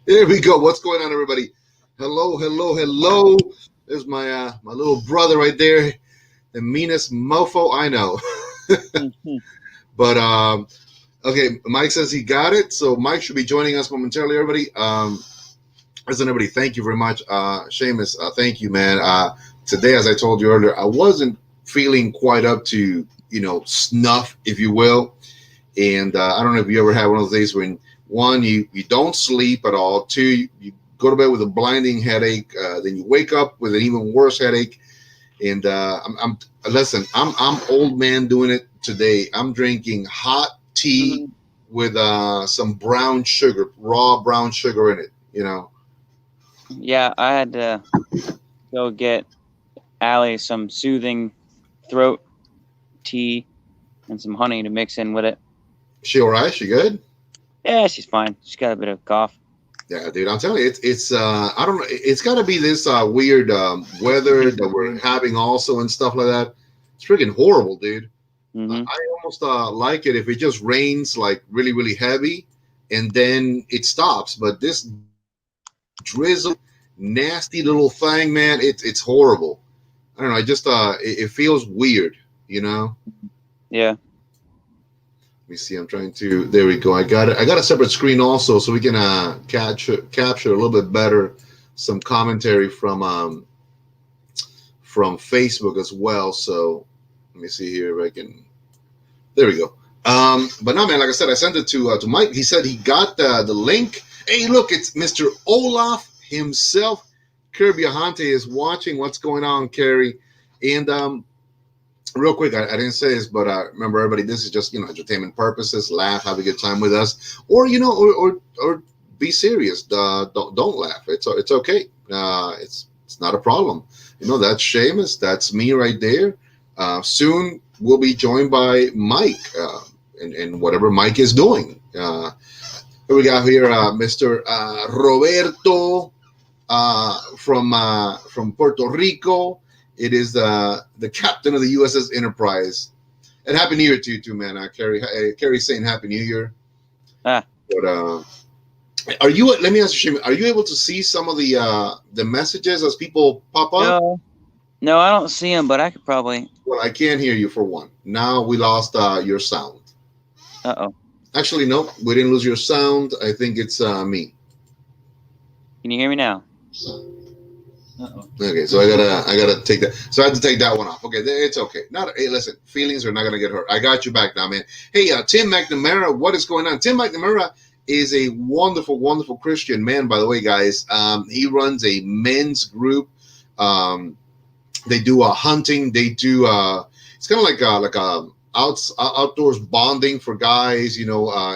Here we go. What's going on, everybody? Hello, hello, hello. There's my little brother right there, the meanest mofo I know. But okay, Mike says he got it, so Mike should be joining us momentarily. Everybody, listen, everybody, thank you very much. Seamus, thank you, man. Today, as I told you earlier, I wasn't feeling quite up to snuff, if you will. And I don't know if you ever had one of those days when one, you don't sleep at all. Two, you go to bed with a blinding headache. Then you wake up with an even worse headache. And I'm old man doing it today. I'm drinking hot tea with some brown sugar, raw brown sugar in it. Yeah, I had to go get Allie some soothing throat tea and some honey to mix in with it. She all right? She good? Yeah, she's fine. She's got a bit of cough. Yeah, dude, I'm telling you, it's I don't know, it's got to be this weird weather that we're having also and stuff like that. It's freaking horrible, dude. I almost like it if it just rains like really, really heavy and then it stops. But this drizzle, nasty little thing, man, it's horrible. I don't know. I just it feels weird, Yeah. Let me see. I'm trying to. There we go. I got it. I got a separate screen also, so we can capture a little bit better some commentary from Facebook as well. So let me see here if I can. There we go. But no, man. Like I said, I sent it to Mike. He said he got the link. Hey, look, it's Mr. Olaf himself. Kirby Ahante is watching. What's going on, Kerry? And real quick, I didn't say this, but remember, everybody, this is just entertainment purposes. Laugh, have a good time with us, or or be serious. Don't laugh. It's okay. It's not a problem. That's Seamus. That's me right there. Soon we'll be joined by Mike, and whatever Mike is doing. We got here Mr. Roberto from Puerto Rico. It is the captain of the USS Enterprise. And Happy New Year to you too, man. Carrie's saying Happy New Year. But are you? Let me ask you, Shimmy, are you able to see some of the messages as people pop up? No, I don't see them, but I could probably. Well, I can't hear you for one. Now we lost your sound. Uh-oh. Actually, no, we didn't lose your sound. I think it's me. Can you hear me now? Uh-oh. Okay, so I gotta take that. So I had to take that one off. Okay, it's okay. Hey, listen, feelings are not gonna get hurt. I got you back now, man. Hey, Tim McNamara, what is going on? Tim McNamara is a wonderful, wonderful Christian man, by the way, guys. He runs a men's group. They do hunting. They do. It's kind of like outdoors bonding for guys.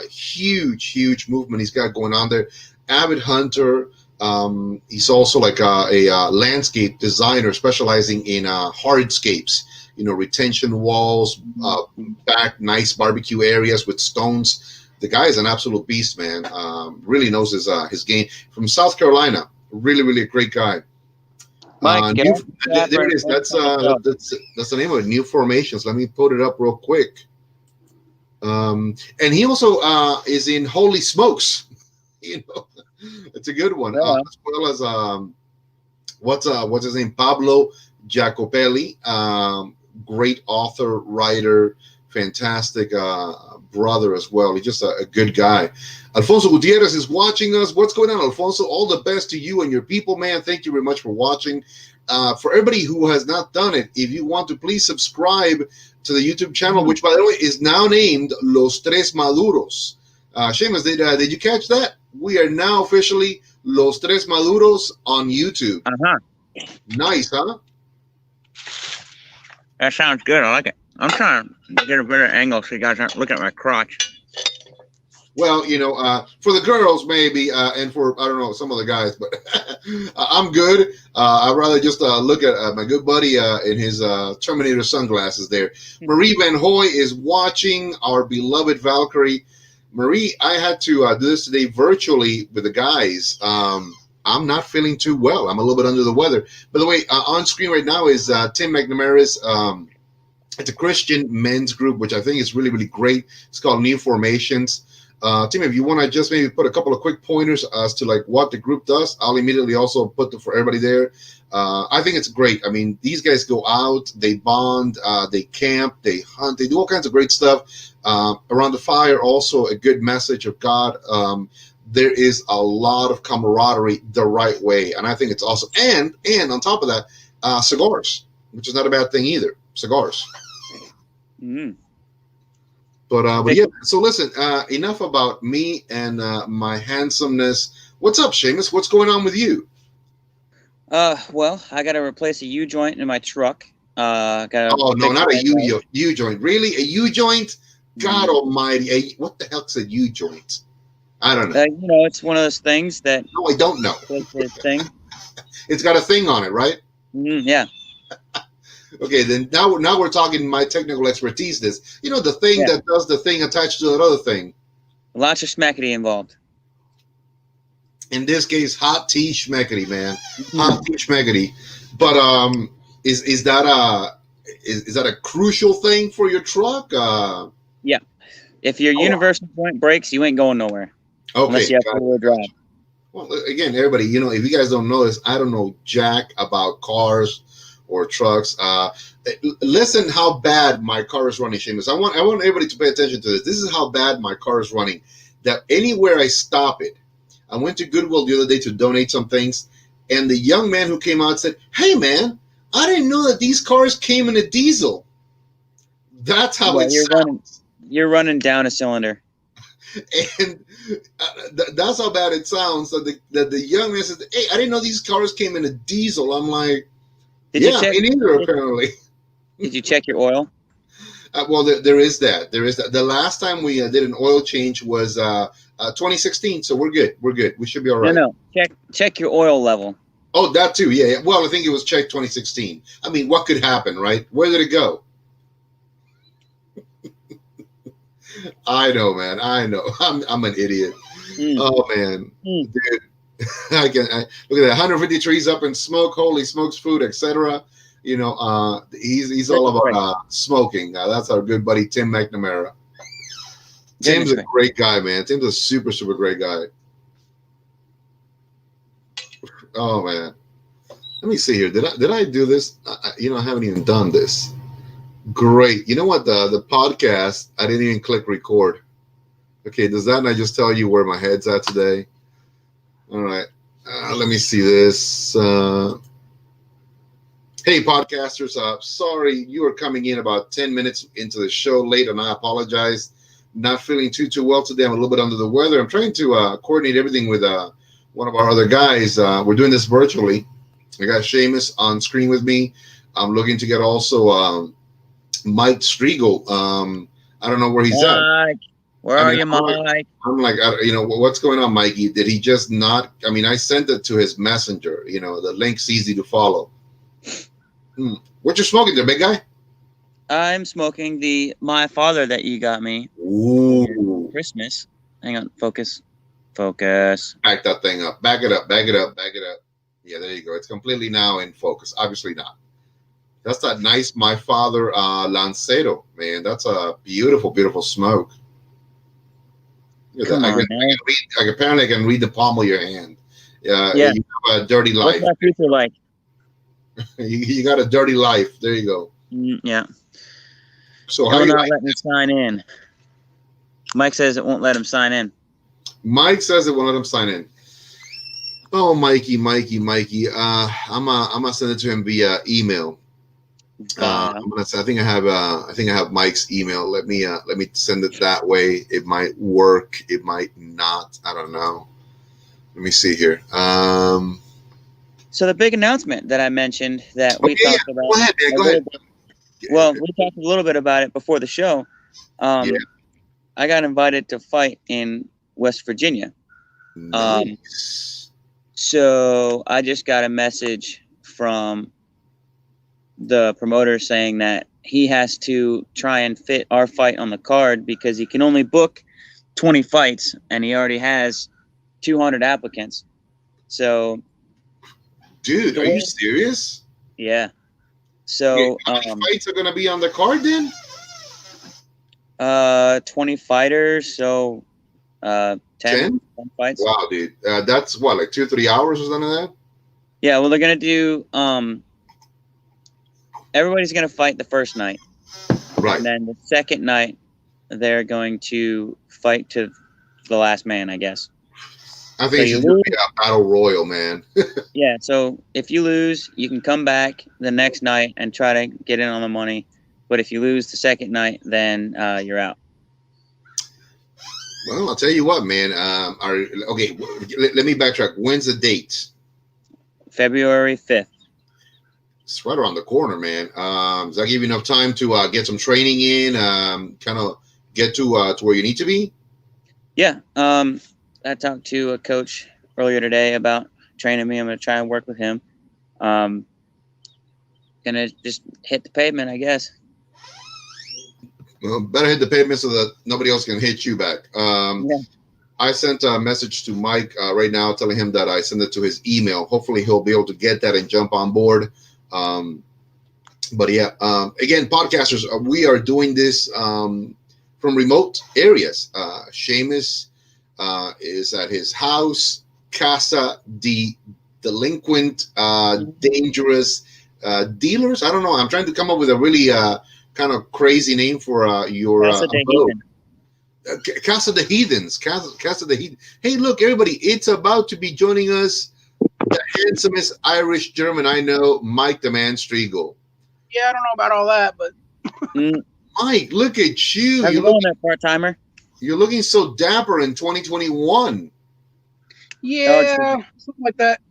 Huge movement he's got going on there. Avid hunter. He's also like a landscape designer specializing in hardscapes, retention walls, back nice barbecue areas with stones. The guy is an absolute beast, man. Really knows his game. From South Carolina, really, really a great guy. Mike, there it is. That's the name of it. New Formations. Let me put it up real quick. And he also is in Holy Smokes. It's a good one. Yeah. As well as what's his name? Pablo Jacopelli, great author, writer, fantastic brother as well. He's just a good guy. Alfonso Gutierrez is watching us. What's going on, Alfonso? All the best to you and your people, man. Thank you very much for watching. For everybody who has not done it, if you want to, please subscribe to the YouTube channel, which, by the way, is now named Los Tres Maduros. Seamus, did you catch that? We are now officially Los Tres Maduros on YouTube. Nice, huh? That sounds good. I like it. I'm trying to get a better angle so you guys aren't looking at my crotch. Well, for the girls maybe, and for, I don't know, some of the guys, but I'm good. I'd rather just look at my good buddy in his Terminator sunglasses there. Marie Van Hoy is watching, our beloved Valkyrie. Marie, I had to do this today virtually with the guys. I'm not feeling too well. I'm a little bit under the weather. By the way, on screen right now is Tim McNamara's. It's a Christian men's group, which I think is really, really great. It's called New Formations. Tim, if you want to just maybe put a couple of quick pointers as to like what the group does, I'll immediately also put for everybody there. I think it's great. I mean, these guys go out, they bond, they camp, they hunt, they do all kinds of great stuff. Around the fire, also a good message of God. There is a lot of camaraderie the right way, and I think it's awesome. And on top of that, cigars, which is not a bad thing either. Cigars. Mm. But yeah. So listen, enough about me and my handsomeness. What's up, Seamus? What's going on with you? Well, I got to replace a U joint in my truck. Oh no, not a U joint. Really, a U joint? God Almighty! What the hell's a U joint? I don't know. You know, it's one of those things that. No, I don't know. Thing. It's got a thing on it, right? Yeah. Okay, then now we're talking my technical expertise. This, you know, the thing that does the thing attached to that other thing. Lots of schmackety involved. In this case, hot tea schmeckety, man. Hot tea schmeckety. But is that a crucial thing for your truck? Yeah. If your universal joint breaks, you ain't going nowhere. Okay. Unless you have four-wheel drive. Well, again, everybody, you know, if you guys don't know this, I don't know jack about cars or trucks. Listen how bad my car is running, Seamus. I want everybody to pay attention to this. This is how bad my car is running. That anywhere I stop it, I went to Goodwill the other day to donate some things, and the young man who came out said, "Hey, man, I didn't know that these cars came in a diesel." That's how it sounds. You're running down a cylinder. And that's how bad it sounds. That the young man says, "Hey, I didn't know these cars came in a diesel." I'm like, me neither, apparently. Did you check your oil? Well, there is that. There is that. The last time we did an oil change was 2016, so we're good. We're good. We should be all right. No. Check your oil level. Oh, that too. Yeah. Well, I think it was checked 2016. I mean, what could happen, right? Where did it go? I know, man. I know. I'm an idiot. Oh man, dude. Look at that. 150 trees up in smoke. Holy smokes, food, etc. You know, he's all about smoking. That's our good buddy Tim McNamara. Tim's a great guy, man. Tim's a super great guy. Oh man, let me see here. Did I do this? I haven't even done this. Great. You know what? The podcast, I didn't even click record. Okay, does that not just tell you where my head's at today? All right. Let me see this. Hey, podcasters. Sorry, you are coming in about 10 minutes into the show late, and I apologize. Not feeling too well today. I'm a little bit under the weather. I'm trying to coordinate everything with one of our other guys. We're doing this virtually. I got Seamus on screen with me. I'm looking to get also Mike Striegel. I don't know where he's at. Where are you, Mike? I'm like, what's going on, Mikey? Did he just not? I mean, I sent it to his messenger. You know, the link's easy to follow. What you smoking there, big guy? I'm smoking the My Father that you got me. Ooh. Christmas. Hang on, focus. Back that thing up. Back it up. Yeah, there you go. It's completely now in focus. Obviously not. That's that nice My Father Lancero, man. That's a beautiful smoke. Apparently I can read the palm of your hand. Yeah. You have a dirty life. What's that future like? you got a dirty life. There you go. Yeah. So how not let me sign in? Mike says it won't let him sign in. Mike says it won't let him sign in. Oh, Mikey. I'm gonna send it to him via email. I think I have Mike's email. Let me send it that way. It might work. It might not. I don't know. Let me see here. So the big announcement that I mentioned that we talked about. Go ahead, man. Go ahead. Well, we talked a little bit about it before the show. I got invited to fight in West Virginia. Nice. So I just got a message from the promoter saying that he has to try and fit our fight on the card because he can only book 20 fights and he already has 200 applicants. So, dude, are you serious? Yeah. So, how many fights are going to be on the card then? 20 fighters. So, 10, 10? 10 fights. Wow, dude. That's what, like 2-3 hours or something like that? Yeah, well, they're gonna do. Everybody's gonna fight the first night, Right. and then the second night they're going to fight to the last man, I guess. I think So it you should lose. be a battle royal, man. Yeah, so if you lose, you can come back the next night and try to get in on the money. But if you lose the second night, then you're out. Well, I'll tell you what, man. Okay, let me backtrack. When's the date? February 5th. It's right around the corner, man. Does that give you enough time to get some training in, kind of get to where you need to be? Yeah. I talked to a coach earlier today about training me. I'm going to try and work with him. Gonna just hit the pavement, I guess. Well, better hit the pavement so that nobody else can hit you back. Yeah. I sent a message to Mike right now telling him that I sent it to his email. Hopefully he'll be able to get that and jump on board. But yeah, again, podcasters, we are doing this from remote areas. Seamus is at his house, Casa de Delinquent, Dangerous Dealers. I don't know. I'm trying to come up with a really kind of crazy name for your Casa de abode. Heathen. Casa de Heathens. Casa de Heathens. Hey, look, everybody, it's about to be joining us the handsomest Irish German I know, Mike the Man Striegel. Yeah, I don't know about all that, but Mike, look at you. How's it going there, part-timer? You're looking so dapper in 2021. yeah, something like that.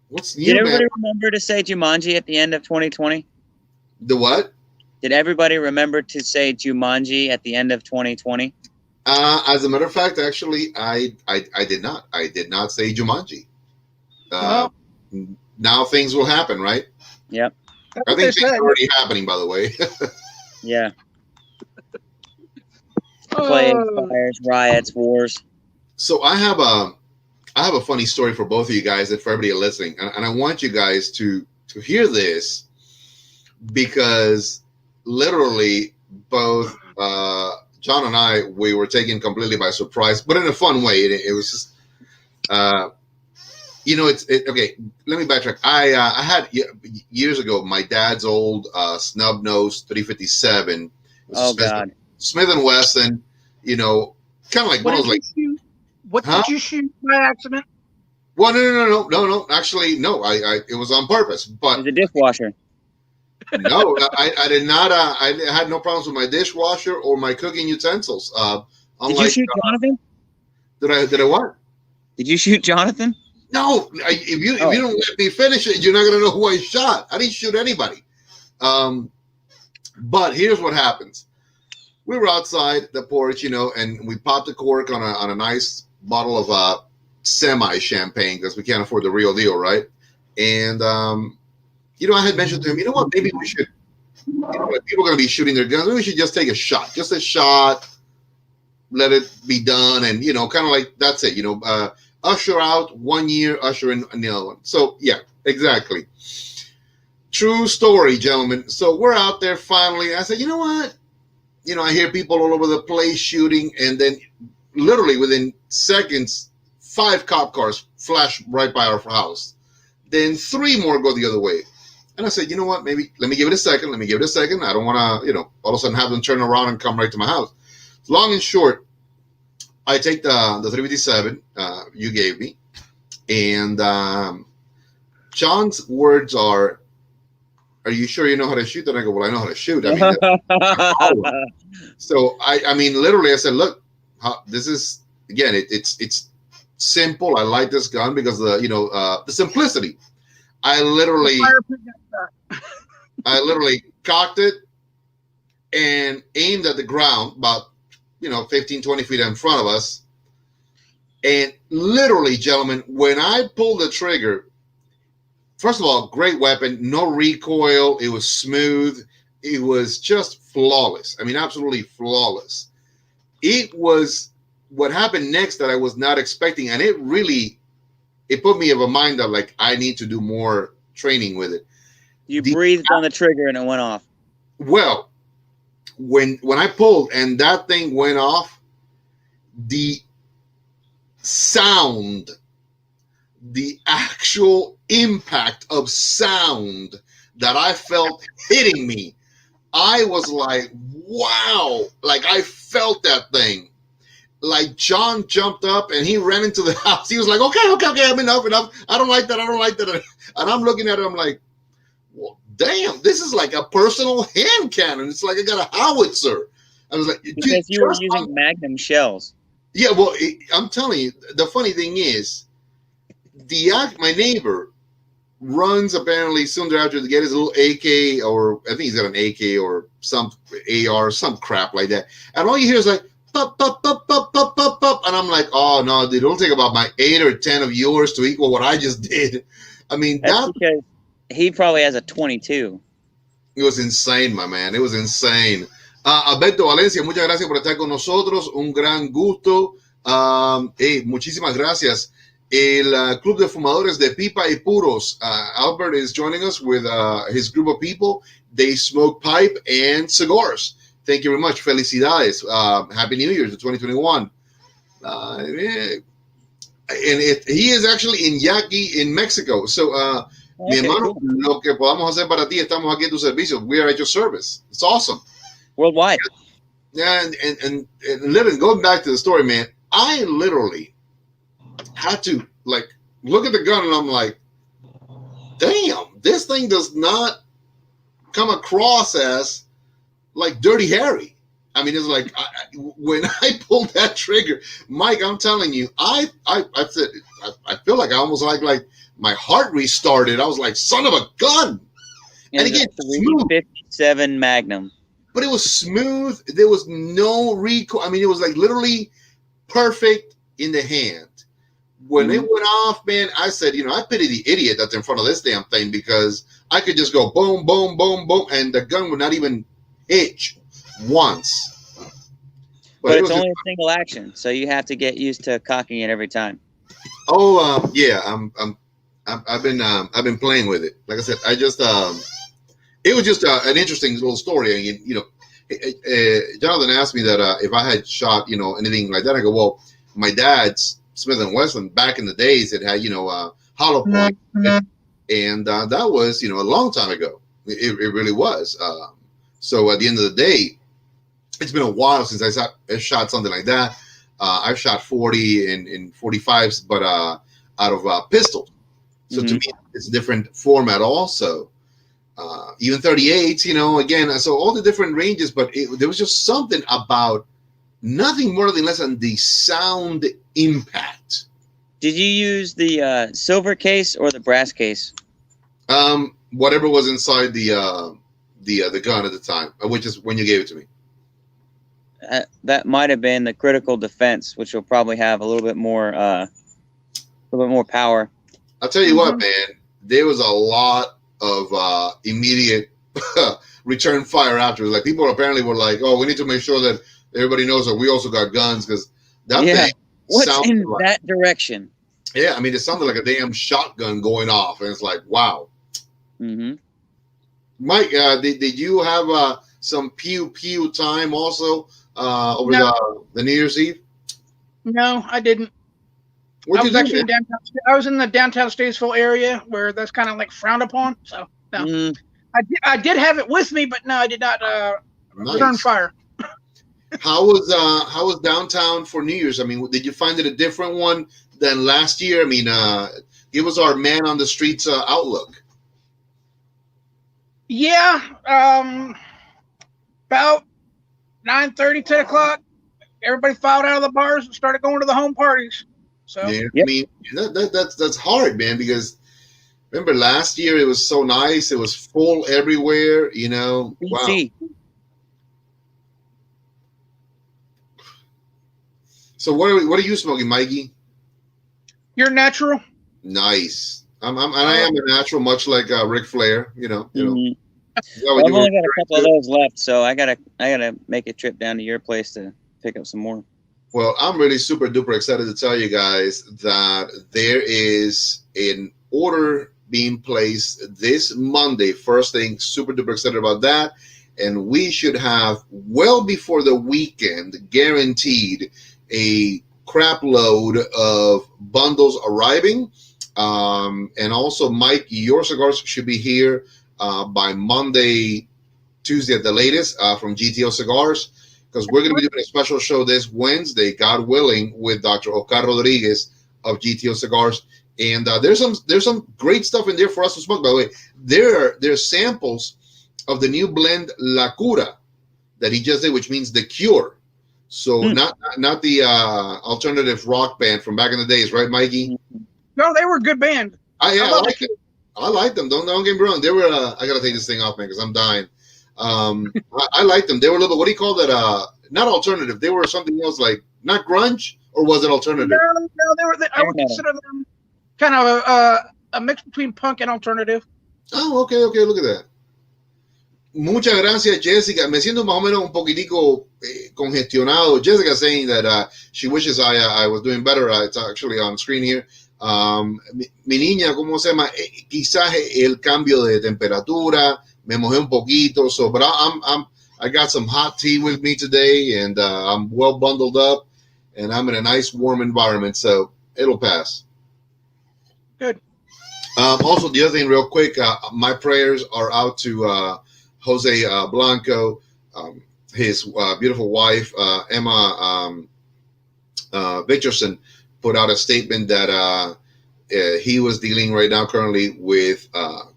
What's new, Did everybody man? remember to say Jumanji at the end of 2020? The what? Did everybody remember to say Jumanji at the end of 2020? As a matter of fact, actually, I did not. I did not say Jumanji. Well, Now things will happen, right? Yep. that's I what think they things said. are already happening, by the way. Yeah. Plagues, fires, riots, wars. So I have a funny story for both of you guys and for everybody listening, and I want you guys to hear this because literally both John and I, we were taken completely by surprise, but in a fun way. It was just, okay. Let me backtrack. I had years ago my dad's old snub nose 357. Oh God. Smith and Wesson. You know, kind of like one of those like. What did you shoot by accident? Well, no. Actually, no. It was on purpose. But It's a dishwasher. No, I did not. I had no problems with my dishwasher or my cooking utensils. Did you shoot Jonathan? Did I what? Did you shoot Jonathan? No. If you don't let me finish it, you're not gonna know who I shot. I didn't shoot anybody. But here's what happens. We were outside the porch, and we popped the cork on a nice bottle of semi champagne because we can't afford the real deal, right? And I had mentioned to him, you know what? Maybe we should. Like people are going to be shooting their guns. Maybe we should just take a shot, just a shot. Let it be done, and kind of like that's it. Usher out 1 year, usher in another one. So yeah, exactly. True story, gentlemen. So we're out there finally. I said, you know what? I hear people all over the place shooting, and then literally within seconds, 5 cop cars flash right by our house. Then 3 more go the other way. And I said, you know what? Maybe let me give it a second. I don't want to, all of a sudden have them turn around and come right to my house. Long and short, I take the 357 you gave me, and John's words are you sure you know how to shoot? And I go, well, I know how to shoot. I mean, so I mean, literally, I said, look, this is again, it's simple. I like this gun because the simplicity. I literally cocked it and aimed at the ground about 15, 20 feet in front of us. And literally, gentlemen, when I pulled the trigger, first of all, great weapon, no recoil. It was smooth. It was just flawless. I mean, absolutely flawless. It was what happened next that I was not expecting. And it put me of a mind that like, I need to do more training with it. You breathed on the trigger and it went off. Well, when I pulled and that thing went off, the sound, the actual impact of sound that I felt hitting me, I was like, wow, like I felt that thing. Like John jumped up and he ran into the house. He was like, okay, enough. I don't like that. And I'm looking at it, I'm like, well, damn, this is like a personal hand cannon. It's like I got a howitzer. I was like, because you were using Magnum shells. Yeah, well, I'm telling you, the funny thing is, my neighbor runs apparently soon thereafter to get his little AK, or I think he's got an AK or some AR, some crap like that. And all you hear is like, pop, pop, pop, pop, pop, pop, pop. And I'm like, oh, no, dude, it'll take about my 8 or 10 of yours to equal what I just did. I mean, that's because he probably has a 22. It was insane, my man. It was insane. Alberto Valencia, muchas gracias por estar con nosotros. Un gran gusto. Muchísimas gracias. El Club de Fumadores de Pipa y Puros. Albert is joining us with his group of people. They smoke pipe and cigars. Thank you very much. Felicidades. Happy New Year to 2021. He is actually in Yaqui, in Mexico. So, mi hermano, cool. Lo que podamos hacer para ti, estamos aquí a tu servicio. We are at your service. It's awesome. Worldwide. Yeah, and living, going back to the story, man, I literally had to like look at the gun and I'm like, damn, this thing does not come across as like Dirty Harry. I mean, it's like when I pulled that trigger, Mike, I'm telling you, I said, I feel like I almost like my heart restarted. I was like, son of a gun. And again, 357 Magnum. But it was smooth. There was no recoil. I mean, it was like literally perfect in the hand. When it went off, man, I said, I pity the idiot that's in front of this damn thing, because I could just go boom, boom, boom, boom, and the gun would not even hitch once. But it's only a single action, so you have to get used to cocking it every time. Oh, yeah, I've been playing with it. Like I said, it was just an interesting little story. And, Jonathan asked me that if I had shot, anything like that. I go, well, my dad's Smith & Wesson back in the days, it had, hollow point. And that was, a long time ago. It really was. So at the end of the day, it's been a while since I shot something like that. I've shot 40 and 45s, but out of pistols. So to me, it's a different format also. Even 38s, again, so all the different ranges, but there was just something about nothing more than less than the sound impact. Did you use the silver case or the brass case? Whatever was inside the gun at the time, which is when you gave it to me. That might have been the critical defense, which will probably have a little bit more power. I'll tell you what, man, there was a lot of immediate return fire afterwards. Like, people apparently were like, "Oh, we need to make sure that everybody knows that we also got guns," because that thing what's in that direction? Yeah, I mean, it sounded like a damn shotgun going off, and it's like, wow. Mike, did you have some pew pew time also over the New Year's Eve? No, I didn't. I was actually in downtown. I was in the downtown Statesville area where that's kind of like frowned upon. So no, I did have it with me, but no, I did not return fire. How was downtown for New Year's? I mean, did you find it a different one than last year? I mean, give us our man on the streets outlook. Yeah, about 9:30, 10 o'clock, everybody filed out of the bars and started going to the home parties. So yeah, I mean, that's hard, man, because remember last year it was so nice, it was full everywhere, Wow. So what are you smoking, Mikey? You're natural. Nice. I am a natural, much like Ric Flair. I've only got a couple of those left, so I gotta make a trip down to your place to pick up some more. Well, I'm really super duper excited to tell you guys that there is an order being placed this Monday. First thing, super duper excited about that. And we should have, well before the weekend, guaranteed, a crap load of bundles arriving. And also, Mike, your cigars should be here by Monday, Tuesday at the latest from GTO Cigars, because we're going to be doing a special show this Wednesday, God willing, with Dr. Ocar Rodriguez of GTO Cigars. And there's some great stuff in there for us to smoke. By the way, there's samples of the new blend La Cura that he just did, which means the cure. So not the alternative rock band from back in the days, right, Mikey? No, they were a good band. I like them. Don't get me wrong. They were. I gotta take this thing off, man, because I'm dying. I liked them. They were a little bit. What do you call that? Not alternative. They were something else, like not grunge, or was it alternative? No, they were. I would consider them kind of a mix between punk and alternative. Oh, okay. Look at that. Muchas gracias, Jessica. Me siento más o menos un poquitico congestionado. Jessica saying that she wishes I was doing better. It's actually on screen here. Mi niña, ¿cómo se llama? Quizás el cambio de temperatura. Me mojé un poquito. So, but I got some hot tea with me today, and I'm well bundled up, and I'm in a nice warm environment, so it'll pass. Good. Also, the other thing, real quick, my prayers are out to Jose Blanco, his beautiful wife, Emma Victorson, put out a statement that he was dealing right now currently with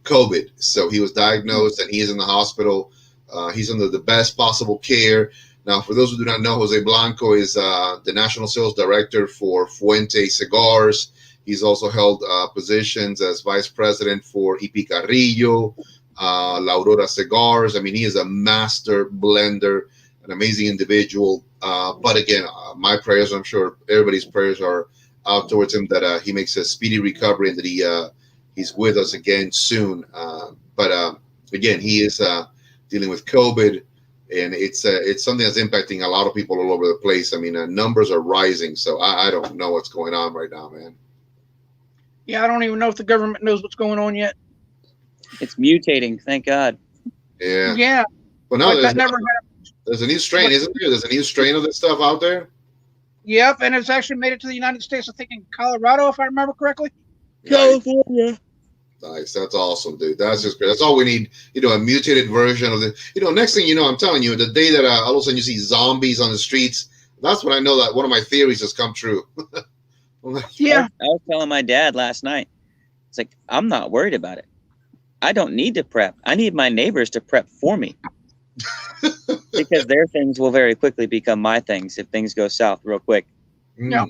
COVID. So he was diagnosed and he is in the hospital. He's under the best possible care. Now, for those who do not know, Jose Blanco is the National Sales Director for Fuente Cigars. He's also held positions as Vice President for EP Carrillo, La Aurora Cigars. I mean, he is a master blender, an amazing individual. But again, my prayers, I'm sure everybody's prayers are out towards him, that he makes a speedy recovery and that he's with us again soon. But again, he is dealing with COVID, and it's something that's impacting a lot of people all over the place. I mean, numbers are rising, so I don't know what's going on right now, man. Yeah, I don't even know if the government knows what's going on yet. It's mutating, thank God. Yeah. Yeah. Well, no, that never happened. There's a new strain, isn't there? There's a new strain of this stuff out there. Yep, and it's actually made it to the United States, I think in Colorado, if I remember correctly. California. Nice. That's awesome, dude. That's just great. That's all we need. A mutated version of the. Next thing you know, I'm telling you, the day that all of a sudden you see zombies on the streets, that's when I know that one of my theories has come true. Yeah. I was telling my dad last night, it's like, I'm not worried about it. I don't need to prep. I need my neighbors to prep for me. Because their things will very quickly become my things if things go south real quick. Yeah.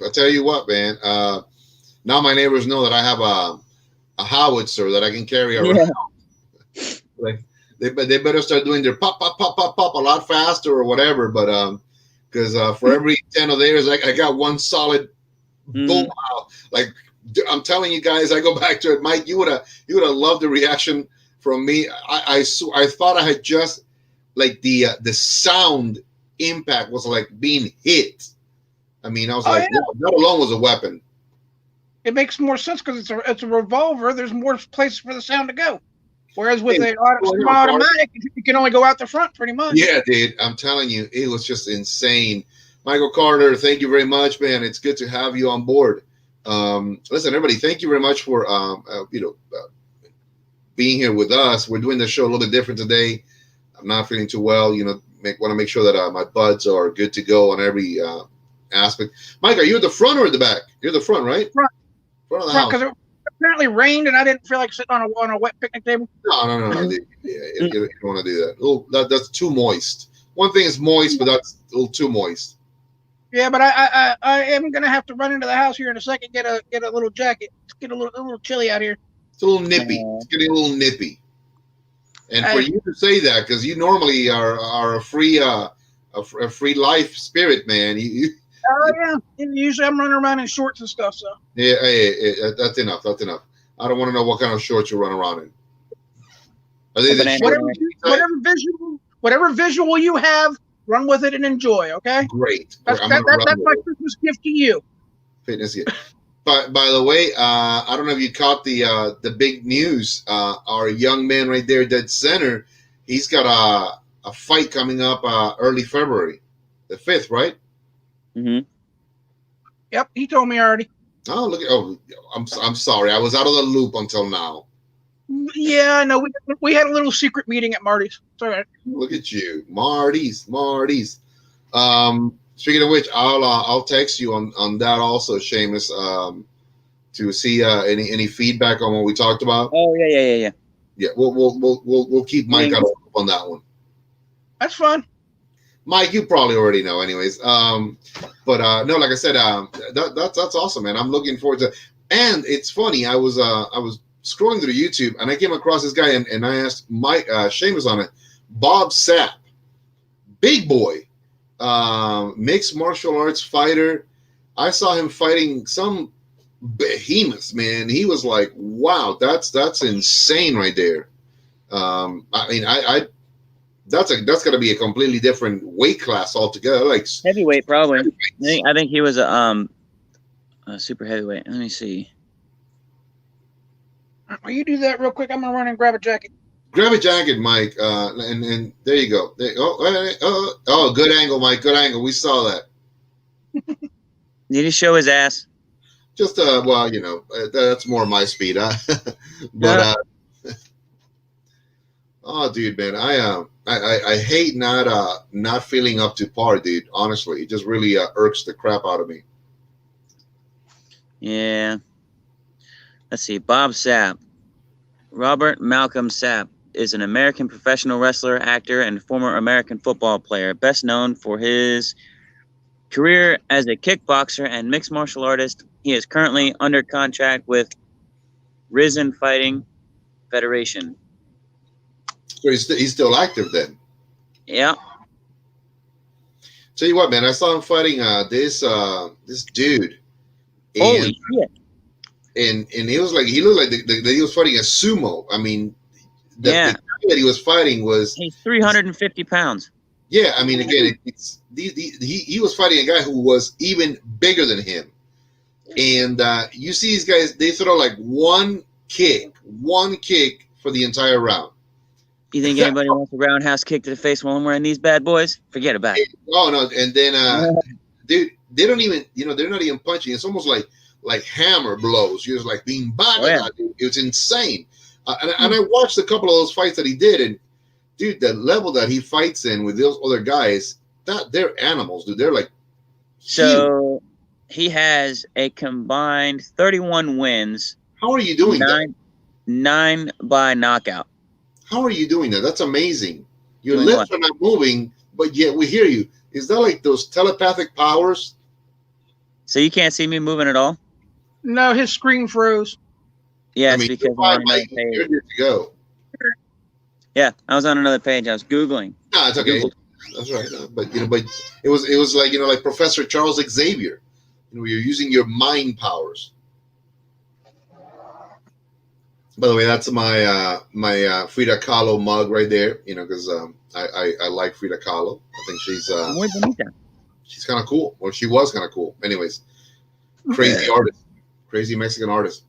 I'll tell you what, man. Now my neighbors know that I have a howitzer that I can carry around. Yeah. Like they better start doing their pop, pop, pop, pop, pop a lot faster or whatever. But because for every 10 of theirs, I got one solid boom out. Like I'm telling you guys, I go back to it, Mike. You would have loved the reaction from me. I thought I had just like the sound impact was like being hit. I mean, I was yeah. That alone was a weapon. It makes more sense because it's a revolver. There's more places for the sound to go. Whereas with an automatic, you can only go out the front pretty much. Yeah, dude. I'm telling you, it was just insane. Michael Carter, thank you very much, man. It's good to have you on board. Listen, everybody, thank you very much for being here with us. We're doing the show a little bit different today. I'm not feeling too well. Want to make sure that my buds are good to go on every aspect. Mike, are you at the front or at the back? You're the front, right? Front of the house. Because it apparently rained and I didn't feel like sitting on a wet picnic table. No. Dude. Yeah, you don't want to do that. That's too moist. One thing is moist, but that's a little too moist. Yeah, but I am gonna have to run into the house here in a second. Get a little jacket. Get a little chilly out here. It's a little nippy. It's getting a little nippy. And for you to say that, because you normally are a free life spirit, man. Yeah. Usually I'm running around in shorts and stuff. So yeah, that's enough. That's enough. I don't want to know what kind of shorts you run around in. Are they whatever visual you have, run with it and enjoy. Okay. Great. That's my Christmas gift to you. Fitness gift. But by the way, I don't know if you caught the big news. Our young man right there, dead center, he's got a fight coming up early February. The 5th, right? Mm-hmm. Yep, he told me already. Oh, look at. Oh, I'm sorry. I was out of the loop until now. Yeah, I know. We had a little secret meeting at Marty's. It's all right. Look at you, Marty's. Speaking of which, I'll text you on that also, Seamus. To see any feedback on what we talked about. Oh yeah. Yeah, we'll keep Mike up on that one. That's fun. Mike, you probably already know, anyways. But no, like I said, that's awesome, man. I'm looking forward to. And it's funny, I was scrolling through YouTube and I came across this guy and I asked Mike Seamus on it. Bob Sapp, big boy, mixed martial arts fighter. I saw him fighting some behemoths, man. He was like, wow, that's insane right there. I mean, I that's going to be a completely different weight class altogether. Like heavyweight, probably. I think he was a super heavyweight. Let me see. Will you do that real quick? I'm gonna run and grab a jacket. Grab a jacket, Mike. And there you go. Oh, good angle, Mike. Good angle. We saw that. Did he show his ass? Just well, that's more my speed, huh? But oh, dude, man, I hate not feeling up to par, dude. Honestly, it just really irks the crap out of me. Yeah. Let's see. Bob Sapp. Robert Malcolm Sapp is an American professional wrestler, actor, and former American football player, best known for his career as a kickboxer and mixed martial artist. He is currently under contract with Risen Fighting Federation. So he's still active then. Yeah. Tell you what, man, I saw him fighting this dude. Holy shit! And he was like, he looked like he was fighting a sumo. I mean, the guy that he was fighting he's 350 pounds. Yeah, I mean, again, he was fighting a guy who was even bigger than him. And you see these guys, they throw like one kick for the entire round. You think anybody wants a roundhouse kick to the face while I'm wearing these bad boys? Forget about it. Oh, no. And then, dude, they don't even, they're not even punching. It's almost like hammer blows. You're just like being bang. It was insane. And I watched a couple of those fights that he did. And, dude, the level that he fights in with those other guys, they're animals, dude. They're like so huge. He has a combined 31 wins. How are you doing that? 9 by knockout. How are you doing that? That's amazing. Your lips are not moving, but yet we hear you. Is that like those telepathic powers? So you can't see me moving at all? No, his screen froze. Yeah, it's because I'm on another page. You're good to go. Yeah, I was on another page. I was Googling. No, it's okay. That's right. But it was like like Professor Charles Xavier. You're using your mind powers. By the way, that's my Frida Kahlo mug right there. Because I like Frida Kahlo. I think she's kind of cool. Well, she was kind of cool. Anyways, crazy artist, crazy Mexican artist.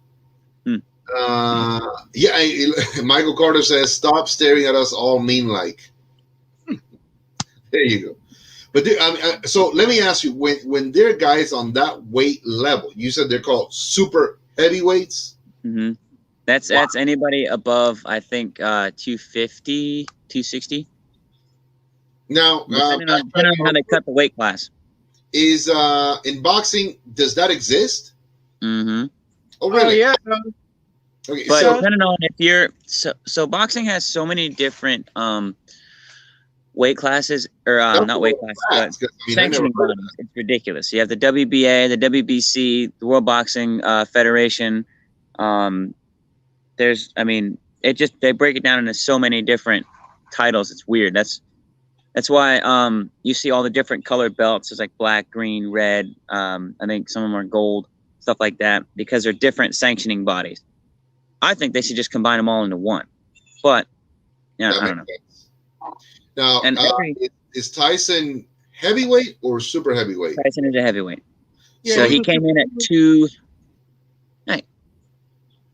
Michael Carter says, "Stop staring at us all mean-like." There you go. But so let me ask you: when there are guys on that weight level, you said they're called super heavyweights. Mm-hmm. That's anybody above, I think, 250, 260. Now, depending on how they cut the weight class. Is in boxing, does that exist? Mm-hmm. Oh, really? Oh, yeah. Okay, but depending on if you're so boxing has so many different weight classes or not weight classes, but sanctioning bodies. It's ridiculous. You have the WBA, the WBC, the World Boxing Federation. They break it down into so many different titles. It's weird. That's why you see all the different colored belts. There's like black, green, red. I think some of them are gold, stuff like that, because they're different sanctioning bodies. I think they should just combine them all into one. But I don't know. Now, is Tyson heavyweight or super heavyweight? Tyson is a heavyweight. Yeah, so he came in at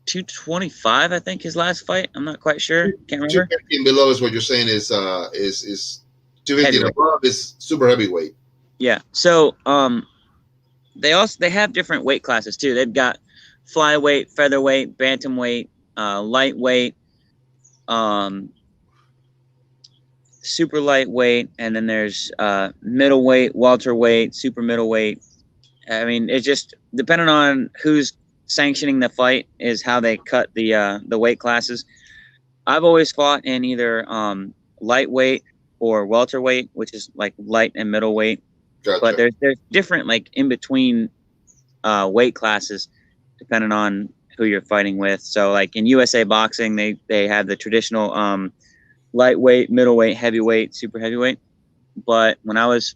225, I think, his last fight. I'm not quite sure. Can't remember. 250 and below is what you're saying is 250 and above is super heavyweight. Yeah. So they have different weight classes too. They've got flyweight, featherweight, bantamweight, lightweight, super lightweight, and then there's middleweight, welterweight, super middleweight. I mean, it's just depending on who's sanctioning the fight is how they cut the weight classes. I've always fought in either lightweight or welterweight, which is like light and middleweight. Gotcha. But there's different like in between weight classes depending on who you're fighting with. So like in USA boxing, they have the traditional lightweight, middleweight, heavyweight, super heavyweight. But when I was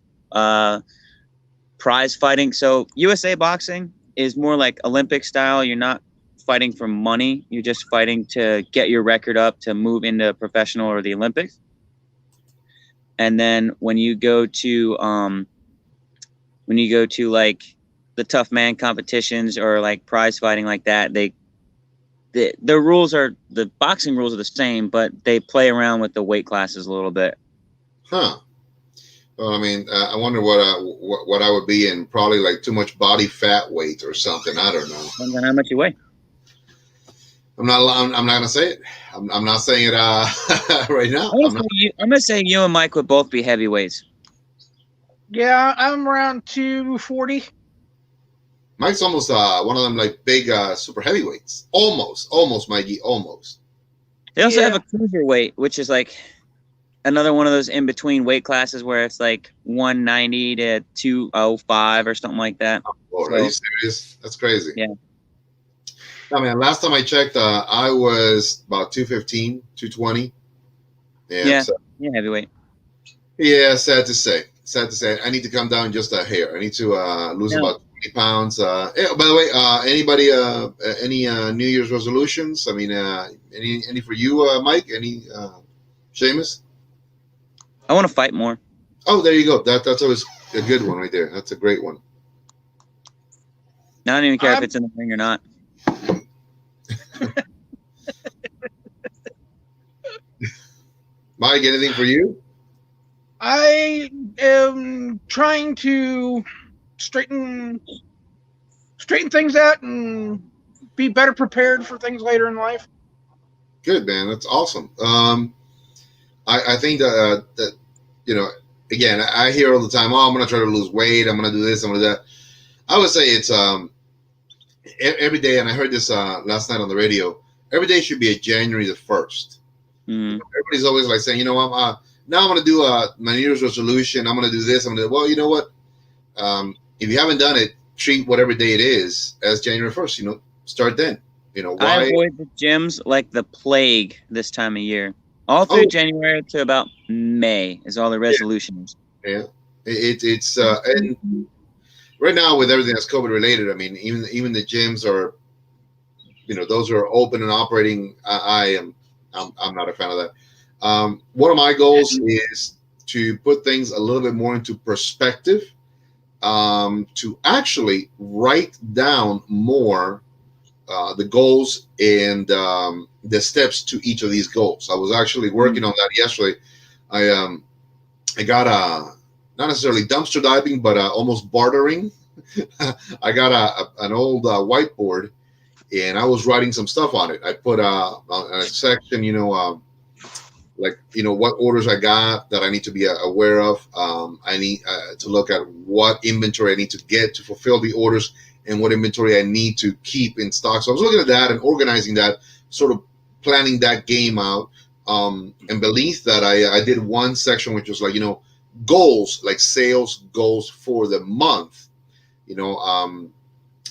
prize fighting, so USA boxing is more like Olympic style. You're not fighting for money. You're just fighting to get your record up to move into professional or the Olympics. And then when you go to like the tough man competitions or like prize fighting like that, the rules are, the boxing rules are the same, but they play around with the weight classes a little bit. Huh. Well, I mean, I wonder what I would be in. Probably like too much body fat weight or something. I don't know. Depends on how much you weigh. I'm not gonna say it. I'm not saying it right now. I'm gonna say you and Mike would both be heavyweights. Yeah, I'm around 240. Mike's almost one of them like big super heavyweights. Almost, Mikey, almost. They also have a cruiserweight, which is like another one of those in between weight classes where it's like 190 to 205 or something like that. Oh, are you serious? That's crazy. Yeah. I mean, last time I checked, I was about 215, 220. Yeah, heavyweight. Yeah, sad to say. I need to come down just a hair. I need to lose about 20 pounds. By the way, anybody, any New Year's resolutions? I mean, any for you, Mike? Any, Seamus? I want to fight more. Oh, there you go. That's always a good one right there. That's a great one. I don't even care if it's in the ring or not. Mike, anything for you? I am trying to straighten things out and be better prepared for things later in life. Good, man. That's awesome. I think that you know, again, I hear all the time, oh, I'm going to try to lose weight. I'm going to do this. I'm going to do that. I would say it's every day, and I heard this last night on the radio, every day should be a January the 1st. Mm. Everybody's always like saying, you know, now I'm going to do my New Year's resolution. I'm going to do this. Well, you know what? If you haven't done it, treat whatever day it is as January 1st. You know, start then. You know, why? I avoid the gyms like the plague this time of year. All through January to about May is all the resolutions. Yeah, it's and right now with everything that's COVID related, I mean, even the gyms are, you know, those are open and operating. I'm not a fan of that. One of my goals is to put things a little bit more into perspective, to actually write down more the goals and the steps to each of these goals. I was actually working on that yesterday. I got not necessarily dumpster diving, but almost bartering. I got an old whiteboard, and I was writing some stuff on it. I put a section, you know, like, you know, what orders I got that I need to be aware of. I need to look at what inventory I need to get to fulfill the orders and what inventory I need to keep in stock. So I was looking at that and organizing that, sort of planning that game out. And beneath that, I did one section which was like, you know, goals, like sales goals for the month. You know,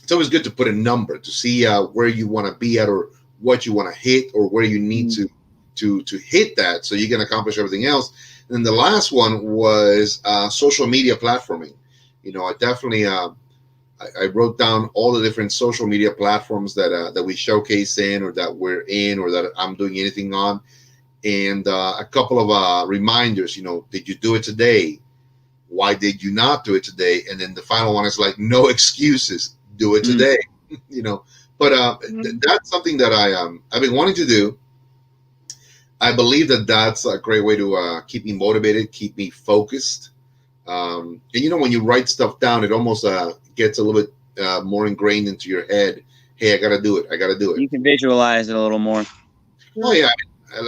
it's always good to put a number to see where you want to be at, or what you want to hit, or where you need to hit that so you can accomplish everything else. And then the last one was social media platforming. You know, I definitely I wrote down all the different social media platforms that we showcase in, or that we're in, or that I'm doing anything on, and a couple of reminders. You know, did you do it today? Why did you not do it today? And then the final one is like, no excuses. Do it today. You know, but that's something that I've been wanting to do. I believe that that's a great way to keep me motivated, keep me focused. And when you write stuff down, it almost gets a little bit more ingrained into your head. Hey, I gotta do it. I gotta do it. You can visualize it a little more. Oh yeah,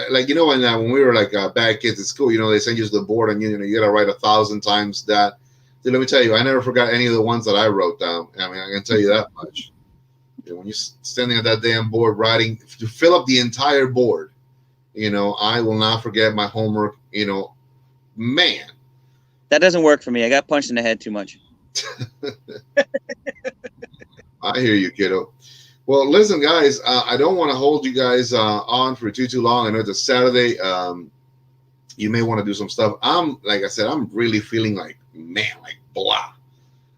like when we were like bad kids at school, they send you to the board and you gotta write 1,000 times that. Dude, let me tell you, I never forgot any of the ones that I wrote down. I mean, I can tell you that much. When you're standing at that damn board writing to fill up the entire board, I will not forget my homework. Man, that doesn't work for me. I got punched in the head too much. I hear you, kiddo. Well, listen, guys, I don't want to hold you guys on for too long. I know it's a Saturday. You may want to do some stuff. Like I said, I'm really feeling like, man, like blah.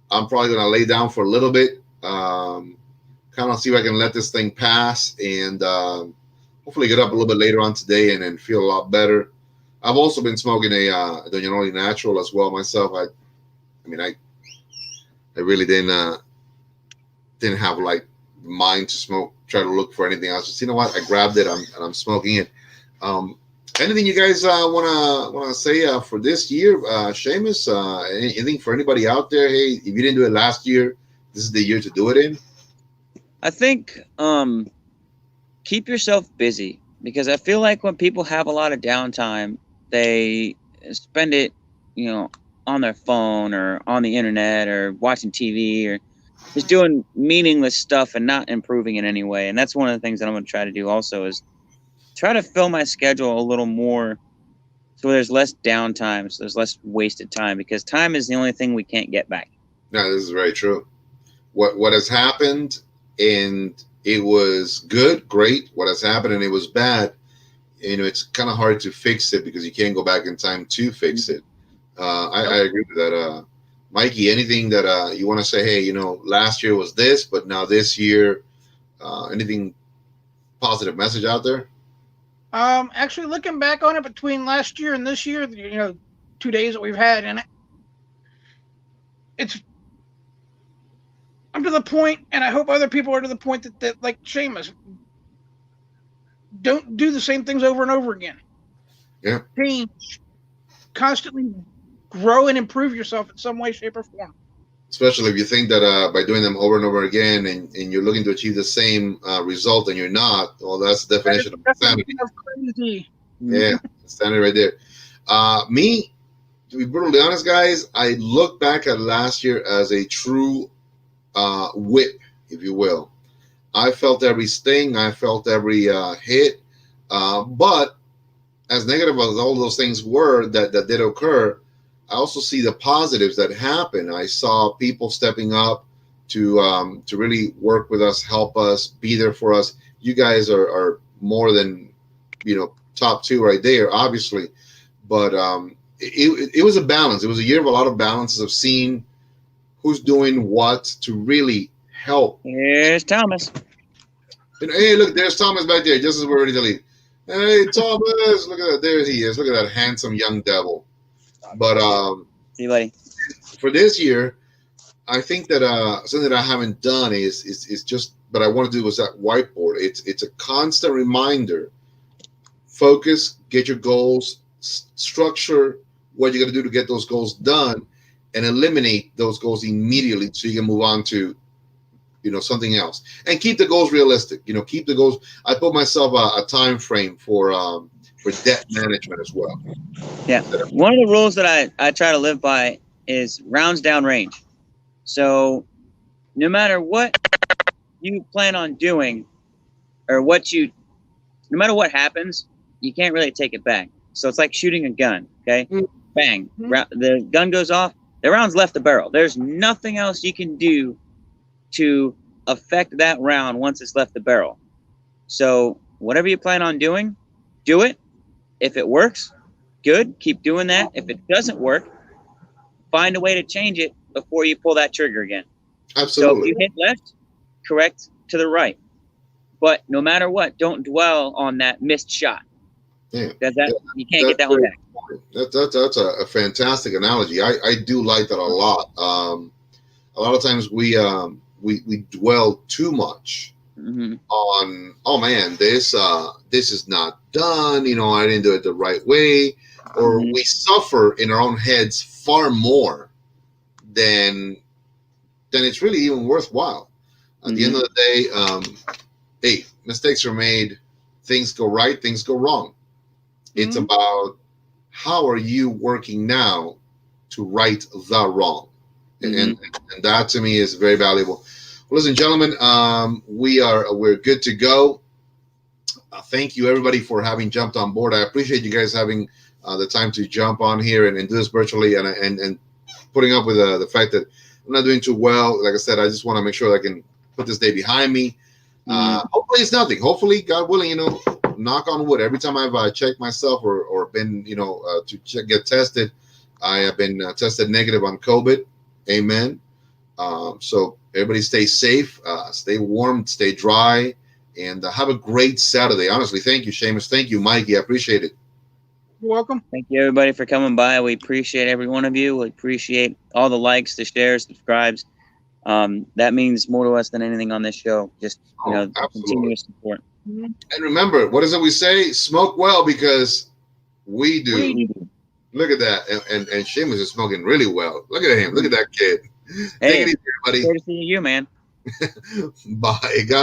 I'm probably going to lay down for a little bit, kind of see if I can let this thing pass, and hopefully get up a little bit later on today and then feel a lot better. I've also been smoking a Doñanoli Natural as well myself. I really didn't have like mind to smoke, try to look for anything else. Just what, I grabbed it and I'm smoking it. Anything you guys wanna say for this year, Seamus? Anything for anybody out there? Hey, if you didn't do it last year, this is the year to do it in. I think keep yourself busy, because I feel like when people have a lot of downtime, they spend it, on their phone or on the internet or watching TV or just doing meaningless stuff and not improving in any way. And that's one of the things that I'm going to try to do also, is try to fill my schedule a little more so there's less downtime, so there's less wasted time, because time is the only thing we can't get back. No, this is very true. What has happened, and it was good, great. What has happened and it was bad, it's kind of hard to fix it because you can't go back in time to fix it. I agree with that. Mikey, anything that you want to say? Hey, last year was this, but now this year, anything positive message out there? Actually, looking back on it between last year and this year, 2 days that we've had in it, I'm to the point, and I hope other people are to the point that like Seamus, don't do the same things over and over again. Yeah. Change, constantly grow and improve yourself in some way, shape, or form. Especially if you think that by doing them over and over again and you're looking to achieve the same result and you're not, well, that's the definition of insanity. Crazy. Yeah, insanity right there. Me, to be brutally honest, guys, I look back at last year as a true whip, if you will. I felt every sting. I felt every hit. But as negative as all those things were that did occur, I also see the positives that happen. I saw people stepping up to really work with us, help us, be there for us. You guys are more than top two right there, obviously. But it was a balance. It was a year of a lot of balances, of seeing who's doing what to really help. Here's Thomas. Hey, look, there's Thomas back there, just as we're ready to leave. Hey, Thomas, look at that. There he is. Look at that handsome young devil. But see you, buddy. For this year, I think that something that I haven't done is just, but I want to do was that whiteboard. It's a constant reminder. Focus, get your goals, structure what you're going to do to get those goals done, and eliminate those goals immediately so you can move on to something else. And keep the goals realistic. Keep the goals. I put myself a time frame for debt management as well. Yeah. One of the rules that I try to live by is rounds down range. So no matter what you plan on doing, or no matter what happens, you can't really take it back. So it's like shooting a gun. Okay. Bang. The gun goes off. The round's left the barrel. There's nothing else you can do to affect that round once it's left the barrel. So whatever you plan on doing, do it. If it works, good. Keep doing that. If it doesn't work, find a way to change it before you pull that trigger again. Absolutely. So if you hit left, correct to the right. But no matter what, don't dwell on that missed shot. Yeah. You can't get that one back. That's a fantastic analogy. I do like that a lot. A lot of times we dwell too much on, oh man, this is not done. I didn't do it the right way. or we suffer in our own heads far more than it's really even worthwhile. At the end of the day, hey, mistakes are made, things go right, things go wrong. It's about how are you working now to right the wrong, and that to me is very valuable. Well, listen, gentlemen, we're good to go. Thank you everybody for having jumped on board. I appreciate you guys having the time to jump on here and do this virtually, and putting up with the fact that I'm not doing too well. Like I said, I just want to make sure that I can put this day behind me. Hopefully it's nothing. Hopefully, God willing, knock on wood. Every time I've checked myself or been, to get tested, I have been tested negative on COVID. Amen. So everybody stay safe, stay warm, stay dry, and have a great Saturday. Honestly, thank you, Seamus. Thank you, Mikey. I appreciate it. You're welcome. Thank you, everybody, for coming by. We appreciate every one of you. We appreciate all the likes, the shares, subscribes. That means more to us than anything on this show. Just, continuous support. And remember, what is it we say? Smoke well because we do. We do. Look at that. And Seamus is smoking really well. Look at him. Look at that kid. Hey, take it easy, everybody. Good to see you, man. Bye. God